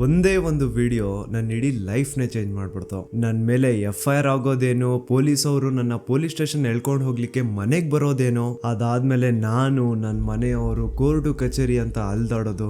ಒಂದೇ ಒಂದು ವಿಡಿಯೋ ನನ್ನ ಇಡೀ ಲೈಫ್ನೇ ಚೇಂಜ್ ಮಾಡ್ಬಿಡ್ತು. ನನ್ನ ಮೇಲೆ FIR ಆಗೋದೇನೋ, ಪೊಲೀಸ್ ಅವರು ನನ್ನ ಪೊಲೀಸ್ ಸ್ಟೇಷನ್ ಎಳ್ಕೊಂಡು ಹೋಗ್ಲಿಕ್ಕೆ ಮನೆಗೆ ಬರೋದೇನೋ, ಅದಾದ್ಮೇಲೆ ನಾನು ನನ್ನ ಮನೆಯವರು ಕೋರ್ಟು ಕಚೇರಿ ಅಂತ ಅಲ್ದಾಡೋದು.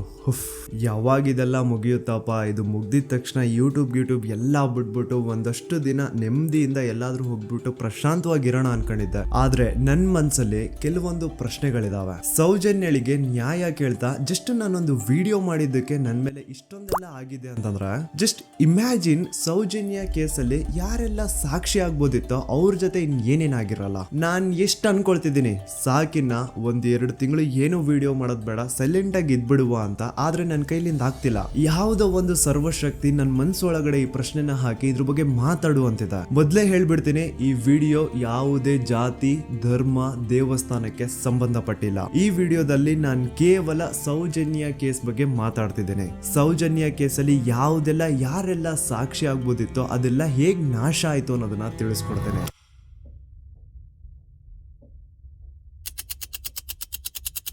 ಯಾವಾಗಿದೆಲ್ಲ ಮುಗಿಯುತ್ತಪ್ಪ, ಇದು ಮುಗ್ದಿದ ತಕ್ಷಣ ಯೂಟ್ಯೂಬ್ ಎಲ್ಲ ಬಿಟ್ಬಿಟ್ಟು ಒಂದಷ್ಟು ದಿನ ನೆಮ್ಮದಿಯಿಂದ ಎಲ್ಲಾದ್ರೂ ಹೋಗ್ಬಿಟ್ಟು ಪ್ರಶಾಂತವಾಗಿರೋಣ ಅನ್ಕೊಂಡಿದ್ದೆ. ಆದ್ರೆ ನನ್ನ ಮನ್ಸಲ್ಲಿ ಕೆಲವೊಂದು ಪ್ರಶ್ನೆಗಳಿದಾವೆ. ಸೌಜನ್ಯಳಿಗೆ ನ್ಯಾಯ ಕೇಳ್ತಾ ಜಸ್ಟ್ ನಾನೊಂದು ವಿಡಿಯೋ ಮಾಡಿದ್ದಕ್ಕೆ ನನ್ನ ಮೇಲೆ ಇಷ್ಟೊಂದೆಲ್ಲ ಆಗಿದೆ ಅಂತಂದ್ರೆ, ಜಸ್ಟ್ ಇಮ್ಯಾಜಿನ್ ಸೌಜನ್ಯ ಕೇಸಲ್ಲಿ ಯಾರೆಲ್ಲ ಸಾಕ್ಷಿ ಆಗ್ಬೋದಿತ್ತೋ ಅವ್ರ ಜೊತೆ ಏನೇನಾಗಿರಲ್ಲ. ನಾನ್ ಎಷ್ಟು ಅನ್ಕೊಳ್ತಿದ್ದೀನಿ, ಸಾಕಿನ್ನ 1-2 ತಿಂಗಳು ಏನು ವಿಡಿಯೋ ಮಾಡೋದ್ ಬೇಡ, ಸೈಲೆಂಟ್ ಆಗಿ ಇದ್ಬಿಡುವ ಅಂತ. ಆದ್ರೆ ನನ್ನ ಕೈಲಿಂದ ಆಗ್ತಿಲ್ಲ. ಯಾವುದೋ ಒಂದು ಸರ್ವಶಕ್ತಿ ನನ್ನ ಮನ್ಸೊಳಗಡೆ ಈ ಪ್ರಶ್ನೆನ ಹಾಕಿ ಇದ್ರ ಬಗ್ಗೆ ಮಾತಾಡುವಂತಿದೆ. ಮೊದ್ಲೇ ಹೇಳ್ಬಿಡ್ತೀನಿ, ಈ ವಿಡಿಯೋ ಯಾವುದೇ ಜಾತಿ, ಧರ್ಮ, ದೇವಸ್ಥಾನಕ್ಕೆ ಸಂಬಂಧಪಟ್ಟಿಲ್ಲ. ಈ ವಿಡಿಯೋದಲ್ಲಿ ನಾನು ಕೇವಲ ಸೌಜನ್ಯ ಕೇಸ್ ಬಗ್ಗೆ ಮಾತಾಡ್ತಿದ್ದೇನೆ. ಸೌಜನ್ಯ ಕೇಸಲ್ಲಿ ಯಾವುದೆಲ್ಲ ಯಾರೆಲ್ಲ ಸಾಕ್ಷಿ ಆಗ್ಬೋದಿತ್ತೋ ಅದೆಲ್ಲ ಹೇಗ್ ನಾಶ ಆಯ್ತು ಅನ್ನೋದನ್ನ ತಿಳಿಸ್ಕೊಡ್ತೇನೆ.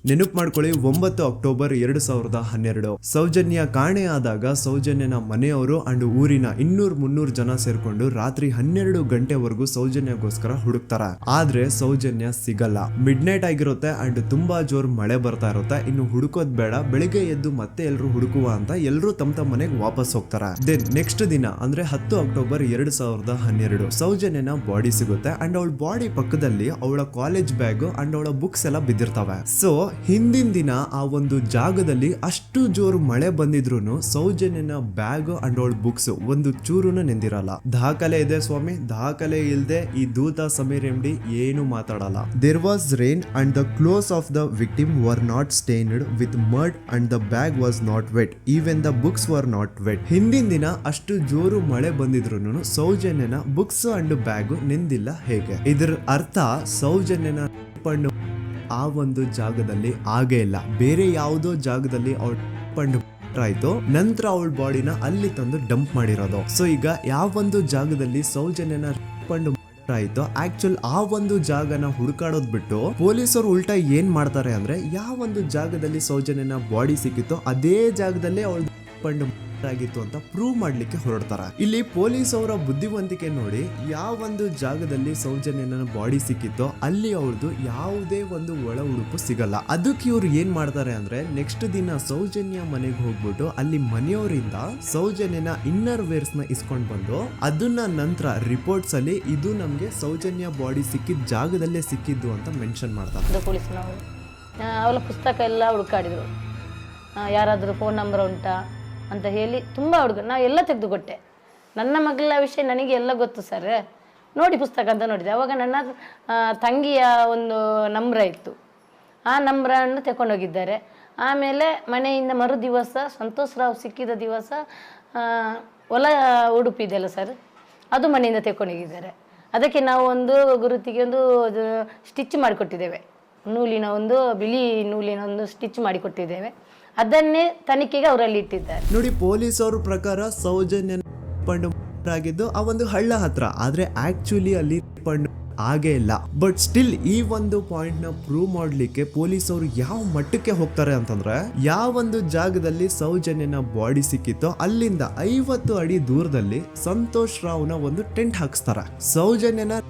ನೆನಪು ಮಾಡ್ಕೊಳ್ಳಿ, 9 ಅಕ್ಟೋಬರ್ 2012 ಸೌಜನ್ಯ ಕಾಣೆ ಆದಾಗ ಸೌಜನ್ಯನ ಮನೆಯವರು ಅಂಡ್ ಊರಿನ 200-300 ಜನ ಸೇರ್ಕೊಂಡು ರಾತ್ರಿ 12 ಗಂಟೆವರೆಗೂ ಸೌಜನ್ಯಗೋಸ್ಕರ ಹುಡುಕ್ತಾರ. ಆದ್ರೆ ಸೌಜನ್ಯ ಸಿಗಲ್ಲ. ಮಿಡ್ ನೈಟ್ ಆಗಿರುತ್ತೆ ಅಂಡ್ ತುಂಬಾ ಜೋರ್ ಮಳೆ ಬರ್ತಾ ಇರುತ್ತೆ. ಇನ್ನು ಹುಡುಕೋದ್ ಬೇಡ, ಬೆಳಿಗ್ಗೆ ಎದ್ದು ಮತ್ತೆ ಎಲ್ರು ಹುಡುಕುವ ಅಂತ ಎಲ್ರು ತಮ್ಮ ಮನೆಗೆ ವಾಪಸ್ ಹೋಗ್ತಾರ. ದೆನ್ ನೆಕ್ಸ್ಟ್ ದಿನ ಅಂದ್ರೆ 10 ಅಕ್ಟೋಬರ್ 2012 ಸೌಜನ್ಯನ ಬಾಡಿ ಸಿಗುತ್ತೆ ಅಂಡ್ ಅವಳ ಬಾಡಿ ಪಕ್ಕದಲ್ಲಿ ಅವಳ ಕಾಲೇಜ್ ಬ್ಯಾಗ್ ಅಂಡ್ ಅವಳ ಬುಕ್ಸ್ ಎಲ್ಲ ಬಿದ್ದಿರ್ತವೆ. ಸೊ ಹಿಂದಿನ ದಿನ ಆ ಒಂದು ಜಾಗದಲ್ಲಿ ಅಷ್ಟು ಜೋರು ಮಳೆ ಬಂದಿದ್ರು ಸೌಜನ್ಯನ ಬ್ಯಾಗ್ ಅಂಡ್ ಅವಳ ಬುಕ್ಸ್ ಒಂದು ಚೂರುನು ನೆಂದಿರಲ್ಲ. ದಾಖಲೆ ಇದೆ ಸ್ವಾಮಿ, ದಾಖಲೆ ಇಲ್ದೆ ಈ ದೂತ ಸಮೀರ್ MD ಏನು ಮಾತಾಡಲ್ಲ. There was rain and the clothes of the victim were not stained with mud and the bag was not wet, even the books were not wet. ಹಿಂದಿನ ದಿನ ಅಷ್ಟು ಜೋರು ಮಳೆ ಬಂದಿದ್ರು ಸೌಜನ್ಯನ ಬುಕ್ಸ್ ಅಂಡ್ ಬ್ಯಾಗ್ ನೆಂದಿಲ್ಲ. ಹೇಗೆ? ಇದರ ಅರ್ಥ ಸೌಜನ್ಯನ ಆ ಒಂದು ಜಾಗದಲ್ಲಿ ಆಗೇ ಇಲ್ಲ. ಬೇರೆ ಯಾವುದೋ ಜಾಗದಲ್ಲಿ ಅವಳು ಆಯ್ತು, ನಂತರ ಅವಳ ಬಾಡಿನ ಅಲ್ಲಿ ತಂದು ಡಂಪ್ ಮಾಡಿರೋದು. ಸೊ ಈಗ ಯಾವೊಂದು ಜಾಗದಲ್ಲಿ ಸೌಜನ್ಯನ ಆಯ್ತು, ಆಕ್ಚುಲ್ ಆ ಒಂದು ಜಾಗನ ಹುಡುಕಾಡೋದ್ ಬಿಟ್ಟು ಪೊಲೀಸರು ಉಲ್ಟಾ ಏನ್ ಮಾಡ್ತಾರೆ ಅಂದ್ರೆ, ಯಾವೊಂದು ಜಾಗದಲ್ಲಿ ಸೌಜನ್ಯನ ಬಾಡಿ ಸಿಕ್ಕಿತ್ತೋ ಅದೇ ಜಾಗದಲ್ಲೇ ಅವಳು ಆಗಿತ್ತು ಅಂತ ಪ್ರೂವ್ ಮಾಡ್ಲಿಕ್ಕೆ ಹೊರಡ್ತಾರ. ಇಲ್ಲಿ ಪೊಲೀಸ್ ಅವರ ಬುದ್ಧಿವಂತಿಕೆ ನೋಡಿ, ಯಾವೊಂದು ಜಾಗದಲ್ಲಿ ಸೌಜನ್ಯನ ಬಾಡಿ ಸಿಕ್ಕಿತ್ತೋ ಅಲ್ಲಿ ಅವ್ರದ್ದು ಯಾವುದೇ ಒಂದು ಒಳ ಉಡುಪು ಸಿಗಲ್ಲ. ಅದಕ್ಕೆ ಇವ್ರು ಏನ್ ಮಾಡ್ತಾರೆ ಅಂದ್ರೆ, ನೆಕ್ಸ್ಟ್ ದಿನ ಸೌಜನ್ಯ ಮನೆಗೆ ಹೋಗ್ಬಿಟ್ಟು ಅಲ್ಲಿ ಮನೆಯವರಿಂದ ಸೌಜನ್ಯನ ಇನ್ನರ್ ವೇರ್ಸ್ ನ ಇಸ್ಕೊಂಡ್ ಬಂದು ಅದನ್ನ ನಂತರ ರಿಪೋರ್ಟ್ಸ್ ಅಲ್ಲಿ ಇದು ನಮ್ಗೆ ಸೌಜನ್ಯ ಬಾಡಿ ಸಿಕ್ಕಿದ ಜಾಗದಲ್ಲೇ ಸಿಕ್ಕಿದ್ದು ಅಂತ ಮೆನ್ಷನ್ ಮಾಡ್ತಾರೆ. ಪೊಲೀಸ್ನವರು ಅವಳ ಪುಸ್ತಕ ಎಲ್ಲ ಹುಡುಕಾಡಿದ್ರು, ಯಾರಾದ್ರೂ ಫೋನ್ ನಂಬರ್ ಉಂಟಾ ಅಂತ ಹೇಳಿ ತುಂಬ ನಾವು ಎಲ್ಲ ತೆಗೆದುಕೊಟ್ಟೆ. ನನ್ನ ಮಗಳ ವಿಷಯ ನನಗೆ ಎಲ್ಲ ಗೊತ್ತು ಸರ್, ನೋಡಿ ಪುಸ್ತಕ ಅಂತ ನೋಡಿದೆ. ಅವಾಗ ನನ್ನ ತಂಗಿಯ ಒಂದು ನಂಬ್ರ ಇತ್ತು, ಆ ನಂಬ್ರನ್ನು ತಗೊಂಡೋಗಿದ್ದಾರೆ. ಆಮೇಲೆ ಮನೆಯಿಂದ ಮರು ದಿವಸ ಸಂತೋಷ್ ರಾವ್ ಸಿಕ್ಕಿದ ದಿವಸ ಹೊಲ ಉಡುಪಿದೆಯಲ್ಲ ಸರ್, ಅದು ಮನೆಯಿಂದ ತಗೊಂಡೋಗಿದ್ದಾರೆ. ಅದಕ್ಕೆ ನಾವು ಒಂದು ಗುರುತಿಗೆ ಒಂದು ಸ್ಟಿಚ್ ಮಾಡಿಕೊಟ್ಟಿದ್ದೇವೆ, ನೂಲಿನ ಒಂದು ಬಿಳಿ ನೂಲಿನ ಒಂದು ಸ್ಟಿಚ್ ಮಾಡಿಕೊಟ್ಟಿದ್ದೇವೆ. ಅದನ್ನೇ ತನಿಖೆಗೆ ಅವರಲ್ಲಿ ಇಟ್ಟಿದ್ದಾರೆ. ನೋಡಿ, ಪೊಲೀಸ್ ಅವ್ರ ಪ್ರಕಾರ ಸೌಜನ್ಯ ಆಗಿದ್ದು ಆ ಒಂದು ಹಳ್ಳ ಹತ್ರ, ಆದ್ರೆ ಆಕ್ಚುಲಿ ಅಲ್ಲಿ ಆಗೇ ಇಲ್ಲ. ಬಟ್ ಸ್ಟಿಲ್ ಈ ಒಂದು ಪಾಯಿಂಟ್ ನ ಪ್ರೂವ್ ಮಾಡ್ಲಿಕ್ಕೆ ಪೊಲೀಸ್ ಅವರು ಯಾವ ಮಟ್ಟಕ್ಕೆ ಹೋಗ್ತಾರೆ ಅಂತಂದ್ರೆ, ಯಾವೊಂದು ಜಾಗದಲ್ಲಿ ಸೌಜನ್ಯನ ಬಾಡಿ ಸಿಕ್ಕಿತ್ತೋ ಅಲ್ಲಿಂದ 50 ಅಡಿ ದೂರದಲ್ಲಿ ಸಂತೋಷ್ ರಾವ್ನ ಒಂದು ಟೆಂಟ್ ಹಾಕ್ಸ್ತಾರ. ಸೌಜನ್ಯನ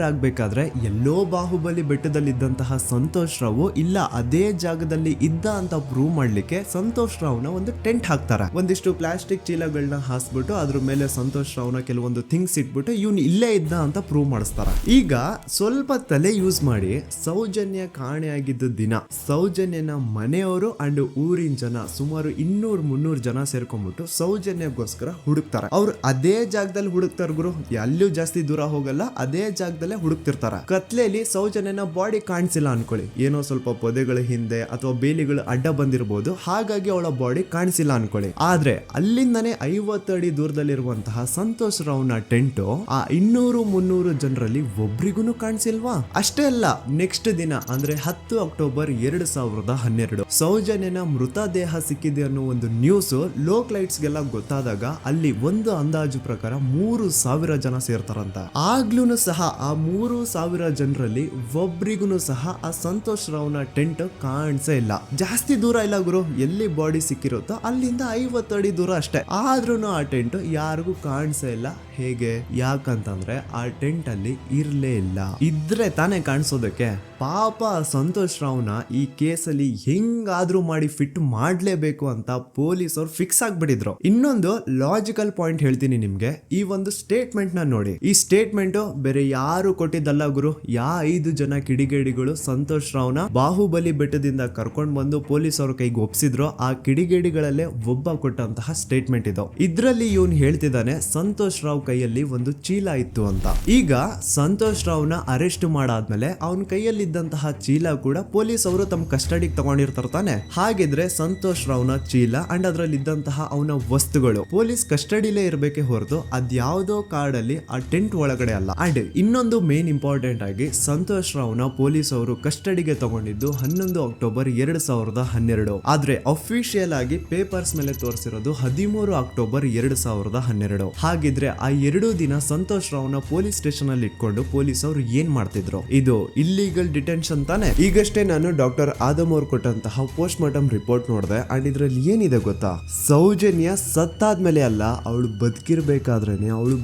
ಆಗ್ಬೇಕಾದ್ರೆ ಎಲ್ಲೋ ಬಾಹುಬಲಿ ಬೆಟ್ಟದಲ್ಲಿದ್ದಂತಹ ಸಂತೋಷ್ ರಾವ್ ಇಲ್ಲ ಅದೇ ಜಾಗದಲ್ಲಿ ಇದ್ದ ಅಂತ ಪ್ರೂವ್ ಮಾಡ್ಲಿಕ್ಕೆ ಸಂತೋಷ್ ರಾವ್ನ ಒಂದು ಟೆಂಟ್ ಹಾಕ್ತಾರ. ಒಂದಿಷ್ಟು ಪ್ಲಾಸ್ಟಿಕ್ ಚೀಲಗಳನ್ನ ಹಾಸ್ಬಿಟ್ಟು ಅದ್ರ ಮೇಲೆ ಸಂತೋಷ್ ರಾವ್ನ ಕೆಲವೊಂದು ಥಿಂಗ್ಸ್ ಇಟ್ಬಿಟ್ಟು ಇವ್ನು ಇಲ್ಲೇ ಇದ್ದ ಅಂತ ಪ್ರೂವ್ ಮಾಡಿಸ್ತಾರ. ಈಗ ಸ್ವಲ್ಪ ತಲೆ ಯೂಸ್ ಮಾಡಿ, ಸೌಜನ್ಯ ಕಾಣೆಯಾಗಿದ್ದ ದಿನ ಸೌಜನ್ಯನ ಮನೆಯವರು ಅಂಡ್ ಊರಿನ ಜನ ಸುಮಾರು 200-300 ಜನ ಸೇರ್ಕೊಂಡ್ಬಿಟ್ಟು ಸೌಜನ್ಯಗೋಸ್ಕರ ಹುಡುಕ್ತಾರ. ಅವ್ರು ಅದೇ ಜಾಗದಲ್ಲಿ ಹುಡುಕ್ತಾರ ಗುರು, ಎಲ್ಲೂ ಜಾಸ್ತಿ ದೂರ ಹೋಗಲ್ಲ, ಅದೇ ಜಾಗದಲ್ಲಿ ಹುಡುಕ್ತಿರ್ತಾರ. ಕತ್ಲೆಯಲ್ಲಿ ಸೌಜನ್ಯನ ಬಾಡಿ ಕಾಣಿಸಿಲ್ಲ ಅನ್ಕೊಳ್ಳಿ, ಏನೋ ಸ್ವಲ್ಪ ಪೊದೆಗಳ ಹಿಂದೆ ಅಥವಾ ಬೇಲಿಗಳು ಅಡ್ಡ ಬಂದಿರಬಹುದು, ಹಾಗಾಗಿ ಅವಳ ಬಾಡಿ ಕಾಣಿಸಿಲ್ಲ ಅನ್ಕೊಳ್ಳಿ. ಆದ್ರೆ ಅಲ್ಲಿಂದನೇ 50 ಅಡಿ ದೂರದಲ್ಲಿರುವಂತಹ ಸಂತೋಷ್ ರಾವ್ನ ಟೆಂಟ್ ಆ 200-300 ಜನರಲ್ಲಿ ಒಬ್ರಿಗೂ ಕಾಣಿಸಿಲ್ವಾ? ಅಷ್ಟೇ ಅಲ್ಲ, ನೆಕ್ಸ್ಟ್ ದಿನ ಅಂದ್ರೆ 10 ಅಕ್ಟೋಬರ್ 2012 ಸೌಜನ್ಯನ ಮೃತದೇಹ ಸಿಕ್ಕಿದೆ ಅನ್ನೋ ಒಂದು ನ್ಯೂಸ್ ಲೋಕ್ ಲೈಟ್ಸ್ ಗೆಲ್ಲ ಗೊತ್ತಾದಾಗ ಅಲ್ಲಿ ಒಂದು ಅಂದಾಜು ಪ್ರಕಾರ 3000 ಜನ ಸೇರ್ತಾರಂತ. ಆಗ್ಲೂ ಸಹ ಆ 3,000 ಜನರಲ್ಲಿ ಒಬ್ರಿಗೂ ಸಹ ಆ ಸಂತೋಷ್ ರಾವ್ನ ಟೆಂಟ್ ಕಾಣಿಸೇ ಇಲ್ಲ. ಜಾಸ್ತಿ ದೂರ ಇಲ್ಲ ಗುರು, ಎಲ್ಲಿ ಬಾಡಿ ಸಿಕ್ಕಿರುತ್ತೋ ಅಲ್ಲಿಂದ 50 ಅಡಿ ದೂರ ಅಷ್ಟೇ. ಆದ್ರೂ ಆ ಟೆಂಟ್ ಯಾರಿಗೂ ಕಾಣಿಸೇ ಇಲ್ಲ. ಹೇಗೆ? ಯಾಕಂತಂದ್ರೆ ಆ ಟೆಂಟ್ ಅಲ್ಲಿ ಇರ್ಲೇ ಇಲ್ಲ. ಇದ್ರೆ ತಾನೇ ಕಾಣಿಸೋದಕ್ಕೆ. ಪಾಪ ಸಂತೋಷ್ ರಾವ್ನ ಈ ಕೇಸಲ್ಲಿ ಹೆಂಗಾದ್ರೂ ಮಾಡಿ ಫಿಟ್ ಮಾಡ್ಲೇಬೇಕು ಅಂತ ಪೊಲೀಸ್ ಅವ್ರು ಫಿಕ್ಸ್ ಆಗ್ಬಿಟ್ಟಿದ್ರು. ಇನ್ನೊಂದು ಲಾಜಿಕಲ್ ಪಾಯಿಂಟ್ ಹೇಳ್ತೀನಿ ನಿಮ್ಗೆ. ಈ ಒಂದು ಸ್ಟೇಟ್ಮೆಂಟ್ ನ ನೋಡಿ. ಈ ಸ್ಟೇಟ್ಮೆಂಟ್ ಬೇರೆ ಯಾರು ಕೊಟ್ಟಿದ್ದಲ್ಲ ಗುರು. 5 ಜನ ಕಿಡಿಗೇಡಿಗಳು ಸಂತೋಷ್ ರಾವ್ನ ಬಾಹುಬಲಿ ಬೆಟ್ಟದಿಂದ ಕರ್ಕೊಂಡ್ ಬಂದು ಪೊಲೀಸ್ ಅವ್ರ ಕೈಗೆ ಒಪ್ಸಿದ್ರು. ಆ ಕಿಡಿಗೇಡಿಗಳಲ್ಲೇ ಒಬ್ಬ ಕೊಟ್ಟಂತಹ ಸ್ಟೇಟ್ಮೆಂಟ್ ಇದು. ಇದ್ರಲ್ಲಿ ಇವನ್ ಹೇಳ್ತಿದ್ದಾನೆ ಸಂತೋಷ್ ರಾವ್ ಕೈಯಲ್ಲಿ ಒಂದು ಚೀಲ ಇತ್ತು ಅಂತ. ಈಗ ಸಂತೋಷ್ ರಾವ್ನ ಅರೆಸ್ಟ್ ಮಾಡಾದ್ಮೇಲೆ ಅವನ ಕೈಯಲ್ಲಿ ಇದ್ದಂತಹ ಚೀಲ ಕೂಡ ಪೊಲೀಸ್ ಅವರು ತಮ್ಮ ಕಸ್ಟಡಿಗೆ ತಗೊಂಡಿರ್ತಾರ ತಾನೆ. ಹಾಗಿದ್ರೆ ಸಂತೋಷ್ ರಾವ್ನ ಚೀಲ ಅಂಡ್ ಅದ್ರಲ್ಲಿ ಇದ್ದಂತಹ ಅವನ ವಸ್ತುಗಳು ಪೊಲೀಸ್ ಕಸ್ಟಡಿಲೇ ಇರ್ಬೇಕೆ ಹೊರತು ಅದ್ಯಾವುದೋ ಕಾಡಲ್ಲಿ ಆ ಟೆಂಟ್ ಒಳಗಡೆ ಅಲ್ಲ. ಅಂಡ್ ಇನ್ನೊಂದು ಮೇನ್ ಇಂಪಾರ್ಟೆಂಟ್ ಆಗಿ ಸಂತೋಷ್ ರಾವ್ನ ಪೊಲೀಸ್ ಅವರು ಕಸ್ಟಡಿಗೆ ತಗೊಂಡಿದ್ದು 11 ಅಕ್ಟೋಬರ್ 2012. ಆದ್ರೆ ಅಫಿಷಿಯಲ್ ಆಗಿ ಪೇಪರ್ಸ್ ಮೇಲೆ ತೋರಿಸಿರೋದು 13 ಅಕ್ಟೋಬರ್ 2012. ಹಾಗಿದ್ರೆ ಆ 2 ದಿನ ಸಂತೋಷ್ ರಾವ್ನ ಪೊಲೀಸ್ ಸ್ಟೇಷನ್ ಅಲ್ಲಿ ಇಟ್ಕೊಂಡು ಪೊಲೀಸ್ ಅವರು ಏನ್ ಮಾಡ್ತಿದ್ರು? ಇದು ಇಲ್ಲಿಗಲ್ ಡಿಟೆನ್ಷನ್ ತಾನೆ. ಈಗಷ್ಟೇ ನಾನು ಡಾಕ್ಟರ್ ಆದಮ್ ಅವ್ರು ಕೊಟ್ಟಂತಹ ಪೋಸ್ಟ್ ಮಾರ್ಟಮ್ ರಿಪೋರ್ಟ್ ನೋಡಿದೆ. ಅಂಡ್ ಇದ್ರಲ್ಲಿ ಏನಿದೆ ಗೊತ್ತಾ? ಸೌಜನ್ಯ ಸತ್ತಾದ್ಮೇಲೆ ಅಲ್ಲ, ಅವಳು ಬದುಕಿರ್ಬೇಕಾದ್ರೇನೆ, ಅವಳು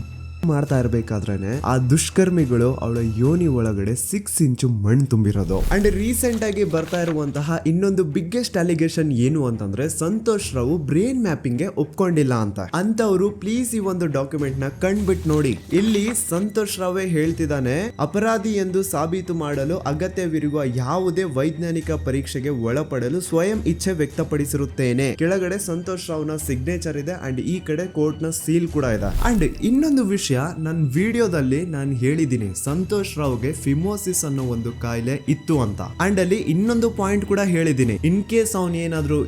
ಮಾಡ್ತಾ ಇರ್ಬೇಕಾದ್ರೇನೆ ಆ ದುಷ್ಕರ್ಮಿಗಳು ಅವಳ ಯೋನಿ ಒಳಗಡೆ 6 ಇಂಚು ಮಣ್ಣು ತುಂಬಿರೋದು. ಅಂಡ್ ರೀಸೆಂಟ್ ಆಗಿ ಬರ್ತಾ ಇರುವಂತಹ ಇನ್ನೊಂದು ಬಿಗ್ಗೆಸ್ಟ್ ಅಲಿಗೇಷನ್ ಏನು ಅಂತಂದ್ರೆ ಸಂತೋಷ್ ರಾವ್ ಬ್ರೇನ್ ಮ್ಯಾಪಿಂಗ್ ಗೆ ಒಪ್ಕೊಂಡಿಲ್ಲ ಅಂತವ್ರು ಪ್ಲೀಸ್ ಈ ಒಂದು ಡಾಕ್ಯುಮೆಂಟ್ ನ ಕಂಡ್ಬಿಟ್ಟು ನೋಡಿ. ಇಲ್ಲಿ ಸಂತೋಷ್ ರಾವೇ ಹೇಳ್ತಿದ್ದಾನೆ, ಅಪರಾಧಿ ಎಂದು ಸಾಬೀತು ಮಾಡಲು ಅಗತ್ಯವಿರುವ ಯಾವುದೇ ವೈಜ್ಞಾನಿಕ ಪರೀಕ್ಷೆಗೆ ಒಳಪಡಲು ಸ್ವಯಂ ಇಚ್ಛೆ ವ್ಯಕ್ತಪಡಿಸಿರುತ್ತೇನೆ. ಕೆಳಗಡೆ ಸಂತೋಷ್ ರಾವ್ನ ಸಿಗ್ನೇಚರ್ ಇದೆ ಅಂಡ್ ಈ ಕಡೆ ಕೋರ್ಟ್ ನ ಸೀಲ್ ಕೂಡ ಇದೆ. ಅಂಡ್ ಇನ್ನೊಂದು ವಿಷಯ, ನನ್ನ ವಿಡಿಯೋದಲ್ಲಿ ನಾನು ಹೇಳಿದ್ದೀನಿ ಸಂತೋಷ್ ರಾವ್ಗೆ ಫಿಮೋಸಿಸ್ ಅನ್ನೋ ಒಂದು ಕಾಯಿಲೆ ಇತ್ತು ಅಂತ. ಅಂಡ್ ಅಲ್ಲಿ ಇನ್ನೊಂದು ಪಾಯಿಂಟ್ ಕೂಡ ಹೇಳಿದ್ದೀನಿ, ಇನ್ ಕೇಸ್ ಅವನ್ ಏನಾದ್ರು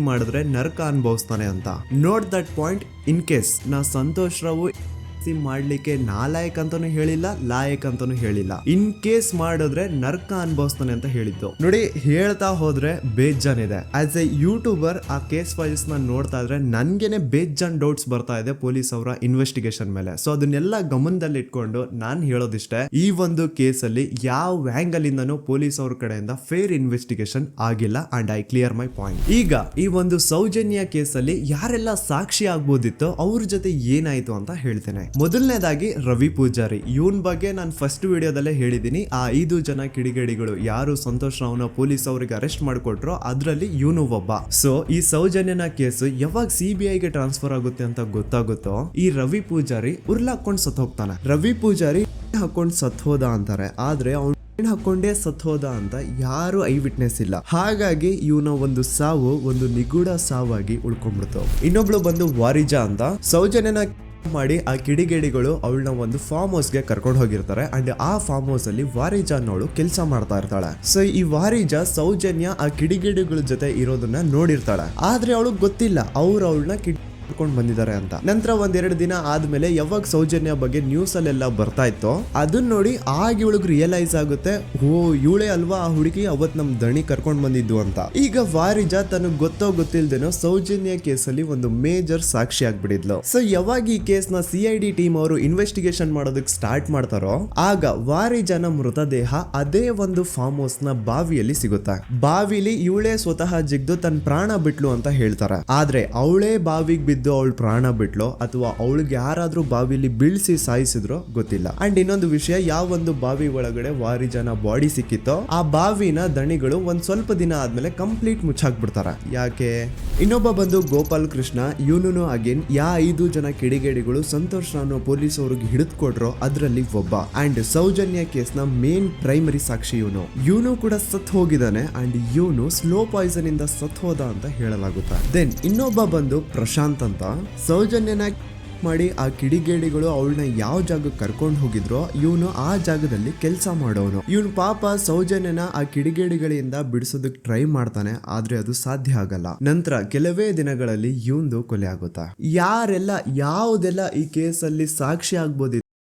ಮಾಡಿದ್ರೆ ನರಕ ಅನುಭವಿಸ್ತಾನೆ ಅಂತ. Note that point. In case ನಾ ಸಂತೋಷ್ ರಾವ್ ಮಾಡ್ಲಿಕ್ಕೆ ನಾಲಾಯಕ್ ಅಂತಾನು ಹೇಳಿಲ್ಲ, ಲಾಯಕ್ ಅಂತಾನು ಹೇಳಿಲ್ಲ. ಇನ್ ಕೇಸ್ ಮಾಡಿದ್ರೆ ನರ್ಕ ಅನುಭವಿಸ್ತಾನೆ ಅಂತ ಹೇಳಿದ್ದು. ನೋಡಿ, ಹೇಳ್ತಾ ಹೋದ್ರೆ ಬೇಜಾನ್ ಇದೆ. ಆಸ್ ಎ ಯೂಟ್ಯೂಬರ್ ಆ ಕೇಸ್ ಫೈಲ್ಸ್ ನ ನೋಡ್ತಾ ಇದ್ರೆ ನನ್ಗೆನೆ ಬೇಜಾನ್ ಡೌಟ್ಸ್ ಬರ್ತಾ ಇದೆ ಪೊಲೀಸ್ ಅವರ ಇನ್ವೆಸ್ಟಿಗೇಷನ್ ಮೇಲೆ. ಸೊ ಅದನ್ನೆಲ್ಲ ಗಮನದಲ್ಲಿ ಇಟ್ಕೊಂಡು ನಾನ್ ಹೇಳೋದಿಷ್ಟೇ, ಈ ಒಂದು ಕೇಸ್ ಅಲ್ಲಿ ಯಾವ ಆಂಗಲ್ ಇಂದನೂ ಪೊಲೀಸ್ ಅವ್ರ ಕಡೆಯಿಂದ ಫೇರ್ ಇನ್ವೆಸ್ಟಿಗೇಷನ್ ಆಗಿಲ್ಲ. And I clear my point. ಈಗ ಈ ಒಂದು ಸೌಜನ್ಯ ಕೇಸ್ ಅಲ್ಲಿ ಯಾರೆಲ್ಲ ಸಾಕ್ಷಿ ಆಗ್ಬೋದಿತ್ತು, ಅವ್ರ ಜೊತೆ ಏನಾಯ್ತು ಅಂತ ಹೇಳ್ತೇನೆ. ಮೊದಲನೇದಾಗಿ ರವಿ ಪೂಜಾರಿ. ಇವನ್ ಬಗ್ಗೆ ನಾನು ಫಸ್ಟ್ ವಿಡಿಯೋದಲ್ಲೇ ಹೇಳಿದೀನಿ. ಆ 5 ಜನ ಕಿಡಿಗೇಡಿಗಳು ಯಾರು ಸಂತೋಷ್ ರಾವ್ನ ಪೊಲೀಸ್ ಅವರಿಗೆ ಅರೆಸ್ಟ್ ಮಾಡಿಕೊಟ್ರು ಅದ್ರಲ್ಲಿ ಇವನು ಒಬ್ಬ. ಸೊ ಈ ಸೌಜನ್ಯನ ಕೇಸ್ ಯಾವಾಗ CBI ಗೆ ಟ್ರಾನ್ಸ್ಫರ್ ಆಗುತ್ತೆ ಅಂತ ಗೊತ್ತಾಗುತ್ತೋ, ಈ ರವಿ ಪೂಜಾರಿ ಉರ್ಲಾಕೊಂಡು ಸತ್ ಹೋಗ್ತಾನೆ. ರವಿ ಪೂಜಾರಿ ಹಾಕೊಂಡು ಸತ್ ಹೋದ ಅಂತಾರೆ, ಆದ್ರೆ ಅವ್ನು ಹಾಕೊಂಡೇ ಸತ್ ಹೋದ ಅಂತ ಯಾರು ಐ ವಿಟ್ನೆಸ್ ಇಲ್ಲ. ಹಾಗಾಗಿ ಇವನ ಒಂದು ಸಾವು ಒಂದು ನಿಗೂಢ ಸಾವಾಗಿ ಉಳ್ಕೊಂಡ್ಬಿಡ್ತು. ಇನ್ನೊಬ್ಳು ಬಂದು ವಾರಿಜಾ ಅಂತ. ಸೌಜನ್ಯನ ಮಾಡಿ ಆ ಕಿಡಿಗೇಡಿಗಳು ಅವಳನ್ನ ಒಂದು ಫಾರ್ಮ್ ಹೌಸ್ ಗೆ ಕರ್ಕೊಂಡು ಹೋಗಿರ್ತಾರೆ. ಅಂಡ್ ಆ ಫಾರ್ಮ್ ಹೌಸ್ ಅಲ್ಲಿ ವಾರಿಜಾ ಅನ್ನೋಳು ಕೆಲಸ ಮಾಡ್ತಾ ಇರ್ತಾಳೆ. ಸೊ ಈ ವಾರಿಜಾ ಸೌಜನ್ಯ ಆ ಕಿಡಿಗೇಡಿಗಳ ಜೊತೆ ಇರೋದನ್ನ ನೋಡಿರ್ತಾಳೆ, ಆದ್ರೆ ಅವಳಿಗೆ ಗೊತ್ತಿಲ್ಲ ಅವ್ರು ಅವಳನ್ನ ಕರ್ಕೊಂಡು ಬಂದಿದ್ದಾರೆ ಅಂತ. ನಂತರ 1-2 ದಿನ ಆದ್ಮೇಲೆ ಯಾವಾಗ ಸೌಜನ್ಯ ಬಗ್ಗೆ ನ್ಯೂಸ್ ಅಲ್ಲೆಲ್ಲ ಬರ್ತಾ ಇತ್ತೋ ಅದನ್ನ ನೋಡಿ ಆಗ ಇವಳಿಗೆ ರಿಯಲೈಸ್ ಆಗುತ್ತೆ, ಓ ಇವಳೇ ಅಲ್ವಾ ಆ ಹುಡುಗಿ ಅವತ್ ನಮ್ ದಣಿ ಕರ್ಕೊಂಡ್ ಬಂದಿದ್ದು ಅಂತ. ಈಗ ವಾರಿಜಾ ತನಗ್ ಗೊತ್ತೋ ಗೊತ್ತಿಲ್ದೇನೋ ಸೌಜನ್ಯ ಕೇಸಲ್ಲಿ ಒಂದು ಮೇಜರ್ ಸಾಕ್ಷಿ ಆಗ್ಬಿಡಿದ್ಲು. ಸೊ ಯಾವಾಗ ಈ ಕೇಸ್ ನ CID ಟೀಮ್ ಅವರು ಇನ್ವೆಸ್ಟಿಗೇಷನ್ ಮಾಡೋದಕ್ಕೆ ಸ್ಟಾರ್ಟ್ ಮಾಡ್ತಾರೋ ಆಗ ವಾರಿಜಾನ ಮೃತದೇಹ ಅದೇ ಒಂದು ಫಾರ್ಮ್ ಹೌಸ್ ನ ಬಾವಿಯಲ್ಲಿ ಸಿಗುತ್ತೆ. ಬಾವಿಲಿ ಇವಳೇ ಸ್ವತಃ ಜಿಗ್ದು ತನ್ನ ಪ್ರಾಣ ಬಿಟ್ಲು ಅಂತ ಹೇಳ್ತಾರೆ. ಆದ್ರೆ ಅವಳೇ ಬಾವಿಗೆ ಬಿದ್ದು ಅವಳು ಪ್ರಾಣ ಬಿಟ್ಲು ಅಥವಾ ಅವಳಿಗೆ ಯಾರಾದ್ರೂ ಬಾವಿಲಿ ಬೀಳ್ಸಿ ಸಾಯಿಸಿದ್ರು ಗೊತ್ತಿಲ್ಲ. ಅಂಡ್ ಇನ್ನೊಂದು ವಿಷಯ, ಯಾವ ಒಂದು ಬಾವಿ ಒಳಗಡೆ ವಾರಿಜಾನ ಬಾಡಿ ಸಿಕ್ಕಿತ್ತೋ ಆ ಬಾವಿನ ದಣಿಗಳು ಒಂದ್ ಸ್ವಲ್ಪ ದಿನ ಆದ್ಮೇಲೆ ಕಂಪ್ಲೀಟ್ ಮುಚ್ಚಾಕ್ಬಿಡ್ತಾರ. ಯಾಕೆ? ಇನ್ನೊಬ್ಬ ಬಂದು ಗೋಪಾಲ್ ಕೃಷ್ಣ. ಇವನು ಅಗೇನ್ 5 ಜನ ಕಿಡಿಗೇಡಿಗಳು ಸಂತೋಷ್ ರಾವ್ನ ಪೊಲೀಸ್ ಅವ್ರಿಗೆ ಹಿಡಿದು ಕೊಟ್ರು ಅದ್ರಲ್ಲಿ ಒಬ್ಬ. ಅಂಡ್ ಸೌಜನ್ಯ ಕೇಸ್ ನ ಮೇನ್ ಪ್ರೈಮರಿ ಸಾಕ್ಷಿ ಇವನು ಕೂಡ ಸತ್ ಹೋಗಿದ್ದಾನೆ. ಅಂಡ್ ಇವನು ಸ್ಲೋ ಪಾಯ್ಸನ್ ಇಂದ ಸತ್ ಹೋದ ಅಂತ ಹೇಳಲಾಗುತ್ತೆ. ದೆನ್ ಇನ್ನೊಬ್ಬ ಬಂದು ಪ್ರಶಾಂತ್ ಅಂತ. ಸೌಜನ್ಯನ ಮಾಡಿ ಆ ಕಿಡಿಗೇಡಿಗಳು ಅವಳನ್ನ ಯಾವ ಜಾಗಕ್ಕೆ ಕರ್ಕೊಂಡು ಹೋಗಿದ್ರೋ ಇವನು ಆ ಜಾಗದಲ್ಲಿ ಕೆಲಸ ಮಾಡೋನು. ಇವನು ಪಾಪ ಸೌಜನ್ಯನ ಆ ಕಿಡಿಗೇಡಿಗಳಿಂದ ಬಿಡಿಸೋದಕ್ಕೆ ಟ್ರೈ ಮಾಡ್ತಾನೆ, ಆದ್ರೆ ಅದು ಸಾಧ್ಯ ಆಗಲ್ಲ. ನಂತರ ಕೆಲವೇ ದಿನಗಳಲ್ಲಿ ಇವಂದು ಕೊಲೆ ಆಗುತ್ತಾ. ಯಾರೆಲ್ಲ ಯಾವುದೆಲ್ಲ ಈ ಕೇಸಲ್ಲಿ ಸಾಕ್ಷಿ ಆಗ್ಬೋದಿತ್ತು